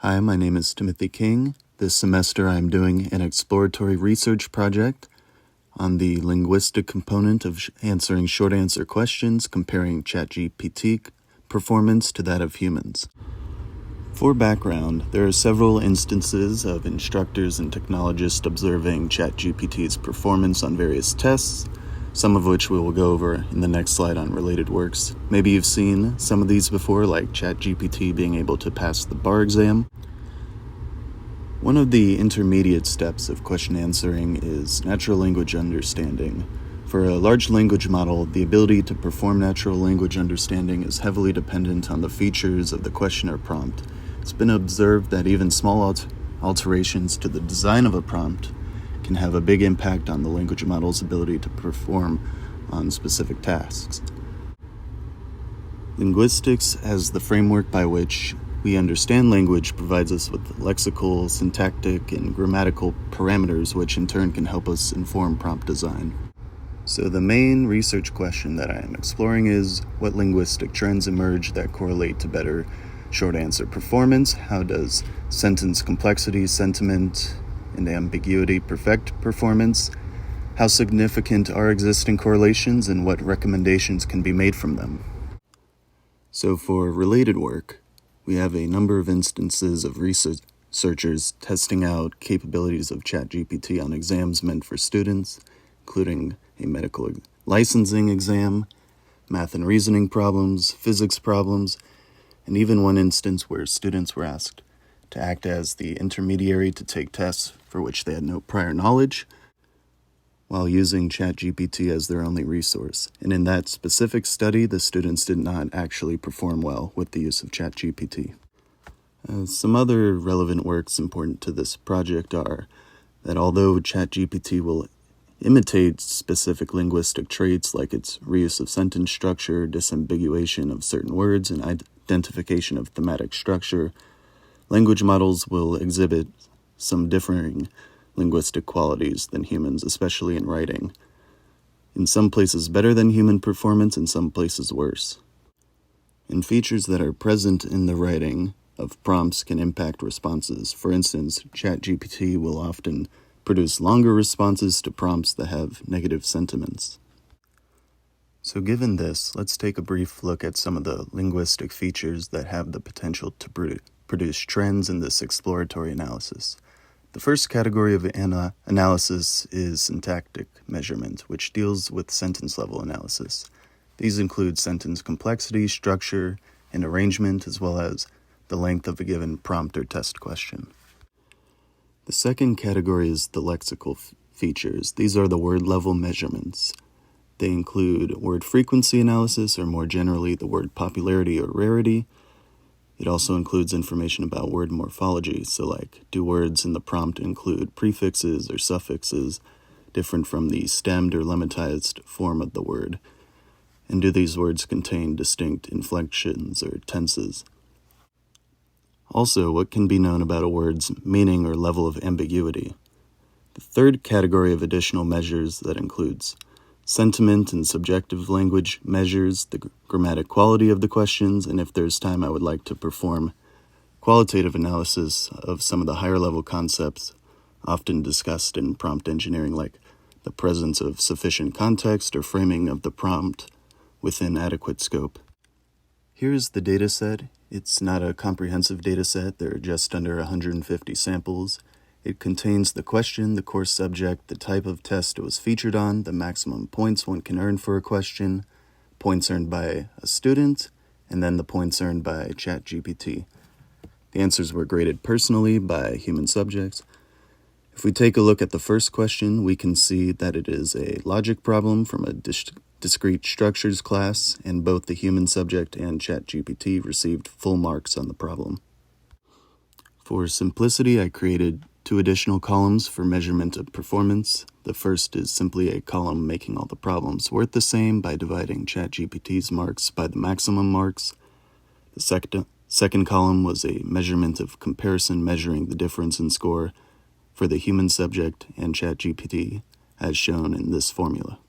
Hi, my name is Timothy King. This semester I'm doing an exploratory research project on the linguistic component of answering short answer questions, comparing ChatGPT performance to that of humans. For background, there are several instances of instructors and technologists observing ChatGPT's performance on various tests, some of which we will go over in the next slide on related works. Maybe you've seen some of these before, like ChatGPT being able to pass the bar exam. One of the intermediate steps of question answering is natural language understanding. For a large language model, the ability to perform natural language understanding is heavily dependent on the features of the question or prompt. It's been observed that even small alterations to the design of a prompt can have a big impact on the language model's ability to perform on specific tasks. Linguistics, as the framework by which we understand language, provides us with lexical, syntactic, and grammatical parameters, which in turn can help us inform prompt design. So the main research question that I am exploring is, what linguistic trends emerge that correlate to better short answer performance? How does sentence complexity, sentiment, and ambiguity perfect performance? How significant are existing correlations, and what recommendations can be made from them? So for related work, we have a number of instances of researchers testing out capabilities of ChatGPT on exams meant for students, including a medical licensing exam, math and reasoning problems, physics problems, and even one instance where students were asked to act as the intermediary to take tests for which they had no prior knowledge, while using ChatGPT as their only resource. And in that specific study, the students did not actually perform well with the use of ChatGPT. Some other relevant works important to this project are that although ChatGPT will imitate specific linguistic traits like its reuse of sentence structure, disambiguation of certain words, and identification of thematic structure, language models will exhibit some differing linguistic qualities than humans, especially in writing. In some places better than human performance, in some places worse. And features that are present in the writing of prompts can impact responses. For instance, ChatGPT will often produce longer responses to prompts that have negative sentiments. So given this, let's take a brief look at some of the linguistic features that have the potential to produce trends in this exploratory analysis. The first category of analysis is syntactic measurement, which deals with sentence-level analysis. These include sentence complexity, structure, and arrangement, as well as the length of a given prompt or test question. The second category is the lexical features. These are the word-level measurements. They include word frequency analysis, or more generally, the word popularity or rarity. It also includes information about word morphology, so like, do words in the prompt include prefixes or suffixes different from the stemmed or lemmatized form of the word? And do these words contain distinct inflections or tenses? Also, what can be known about a word's meaning or level of ambiguity? The third category of additional measures that includes sentiment and subjective language measures, the grammatic quality of the questions, and if there's time, I would like to perform qualitative analysis of some of the higher level concepts often discussed in prompt engineering, like the presence of sufficient context or framing of the prompt within adequate scope. Here's the data set. It's not a comprehensive data set. There are just under 150 samples. It contains the question, the course subject, the type of test it was featured on, the maximum points one can earn for a question, points earned by a student, and then the points earned by ChatGPT. The answers were graded personally by human subjects. If we take a look at the first question, we can see that it is a logic problem from a discrete structures class, and both the human subject and ChatGPT received full marks on the problem. For simplicity, I created 2 additional columns for measurement of performance. The first is simply a column making all the problems worth the same by dividing ChatGPT's marks by the maximum marks. The second column was a measurement of comparison, measuring the difference in score for the human subject and ChatGPT, as shown in this formula.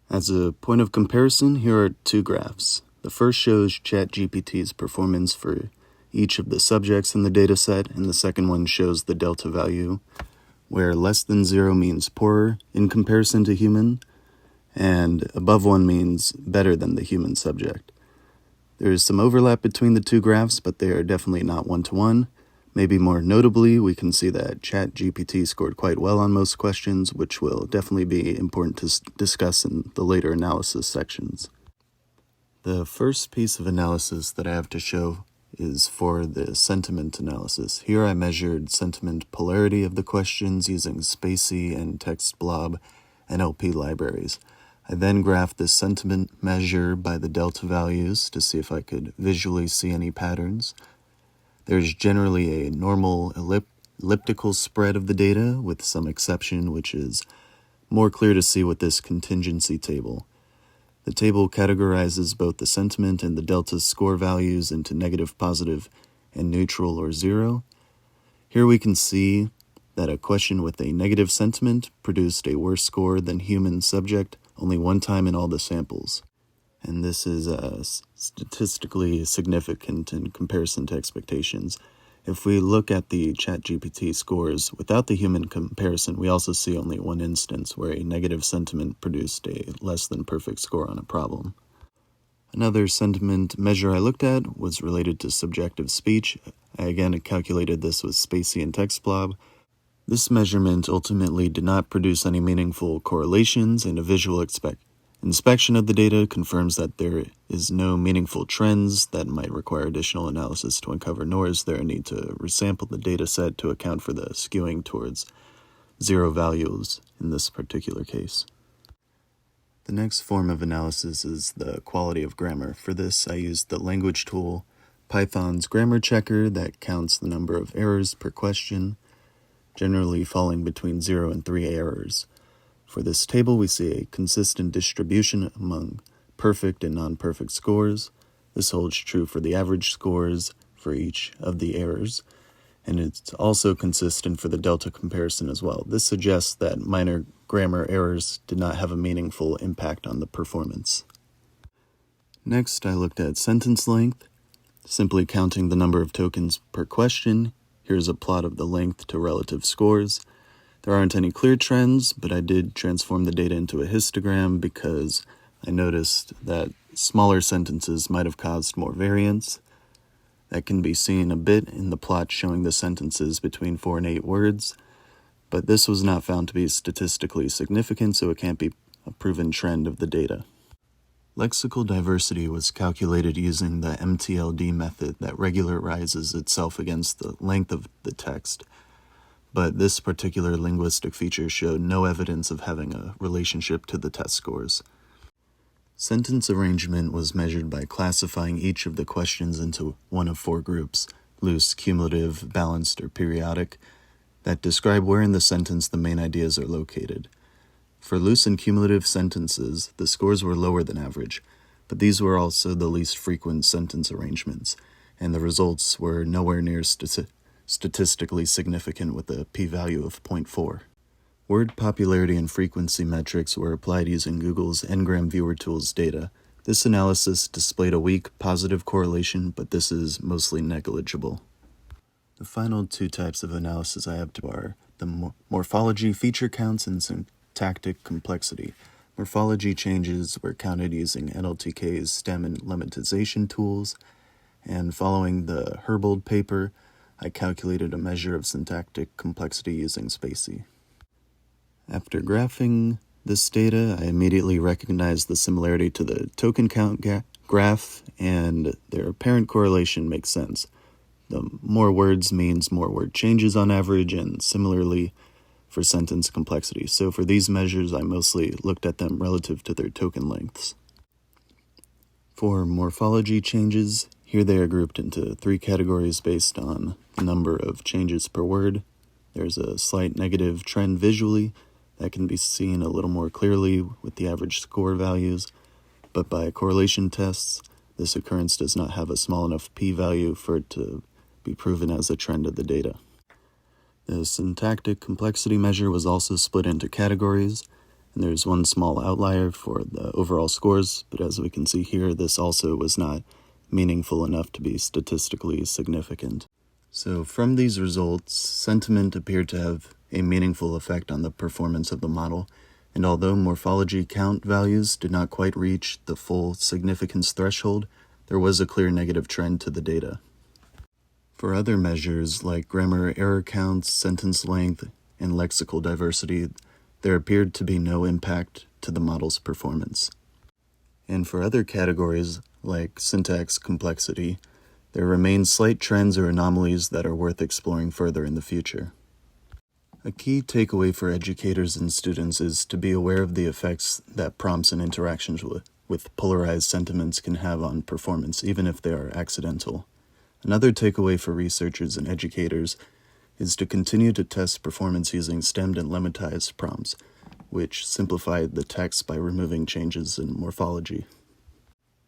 As a point of comparison, here are 2 graphs. The first shows ChatGPT's performance for each of the subjects in the dataset, and the second one shows the delta value, where less than 0 means poorer in comparison to human, and above 1 means better than the human subject. There is some overlap between the two graphs, but they are definitely not one-to-one. Maybe more notably, we can see that ChatGPT scored quite well on most questions, which will definitely be important to discuss in the later analysis sections. The first piece of analysis that I have to show is for the sentiment analysis. Here I measured sentiment polarity of the questions using spaCy and TextBlob NLP libraries. I then graphed this sentiment measure by the delta values to see if I could visually see any patterns. There's generally a normal elliptical spread of the data, with some exception, which is more clear to see with this contingency table. The table categorizes both the sentiment and the delta score values into negative, positive, and neutral or 0. Here we can see that a question with a negative sentiment produced a worse score than human subject only one time in all the samples. And this is statistically significant in comparison to expectations. If we look at the ChatGPT scores without the human comparison, we also see only one instance where a negative sentiment produced a less than perfect score on a problem. Another sentiment measure I looked at was related to subjective speech. I again calculated this with spaCy and TextBlob. This measurement ultimately did not produce any meaningful correlations, and a visual inspection of the data confirms that there is no meaningful trends that might require additional analysis to uncover, nor is there a need to resample the data set to account for the skewing towards 0 values in this particular case. The next form of analysis is the quality of grammar. For this, I used the language tool Python's grammar checker that counts the number of errors per question, generally falling between 0 and 3 errors. For this table, we see a consistent distribution among perfect and non-perfect scores. This holds true for the average scores for each of the errors, and it's also consistent for the delta comparison as well. This suggests that minor grammar errors did not have a meaningful impact on the performance. Next, I looked at sentence length, simply counting the number of tokens per question. Here's a plot of the length to relative scores. There aren't any clear trends, but I did transform the data into a histogram because I noticed that smaller sentences might have caused more variance. That can be seen a bit in the plot showing the sentences between 4 and 8 words, but this was not found to be statistically significant, so it can't be a proven trend of the data. Lexical diversity was calculated using the MTLD method that regularizes itself against the length of the text, but this particular linguistic feature showed no evidence of having a relationship to the test scores. Sentence arrangement was measured by classifying each of the questions into one of 4 groups: loose, cumulative, balanced, or periodic, that describe where in the sentence the main ideas are located. For loose and cumulative sentences, the scores were lower than average, but these were also the least frequent sentence arrangements, and the results were nowhere near statistically significant with a p-value of 0.4. Word popularity and frequency metrics were applied using Google's Ngram Viewer Tools data. This analysis displayed a weak positive correlation, but this is mostly negligible. The final 2 types of analysis I have are the morphology feature counts and syntactic complexity. Morphology changes were counted using NLTK's stem and lemmatization tools, and following the Herbold paper, I calculated a measure of syntactic complexity using spaCy. After graphing this data, I immediately recognized the similarity to the token count graph, and their apparent correlation makes sense. The more words means more word changes on average, and similarly for sentence complexity. So for these measures, I mostly looked at them relative to their token lengths. For morphology changes, here they are grouped into 3 categories based on the number of changes per word. There's a slight negative trend visually that can be seen a little more clearly with the average score values, but by correlation tests, this occurrence does not have a small enough p-value for it to be proven as a trend of the data. The syntactic complexity measure was also split into categories, and there's one small outlier for the overall scores, but as we can see here, this also was not meaningful enough to be statistically significant. So from these results, sentiment appeared to have a meaningful effect on the performance of the model, and although morphology count values did not quite reach the full significance threshold, there was a clear negative trend to the data. For other measures like grammar error counts, sentence length, and lexical diversity, there appeared to be no impact to the model's performance. And for other categories like syntax complexity, there remain slight trends or anomalies that are worth exploring further in the future. A key takeaway for educators and students is to be aware of the effects that prompts and interactions with polarized sentiments can have on performance, even if they are accidental. Another takeaway for researchers and educators is to continue to test performance using stemmed and lemmatized prompts, which simplify the text by removing changes in morphology.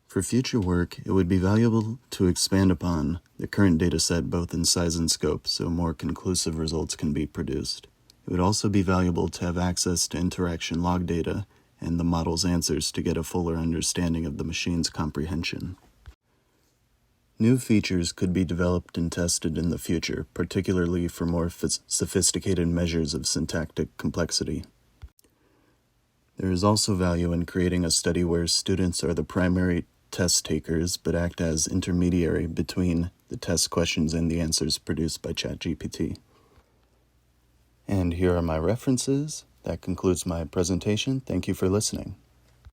For future work, it would be valuable to expand upon the current dataset both in size and scope so more conclusive results can be produced. It would also be valuable to have access to interaction log data and the model's answers to get a fuller understanding of the machine's comprehension. New features could be developed and tested in the future, particularly for more sophisticated measures of syntactic complexity. There is also value in creating a study where students are the primary test takers but act as intermediary between the test questions and the answers produced by ChatGPT. And here are my references. That concludes my presentation. Thank you for listening.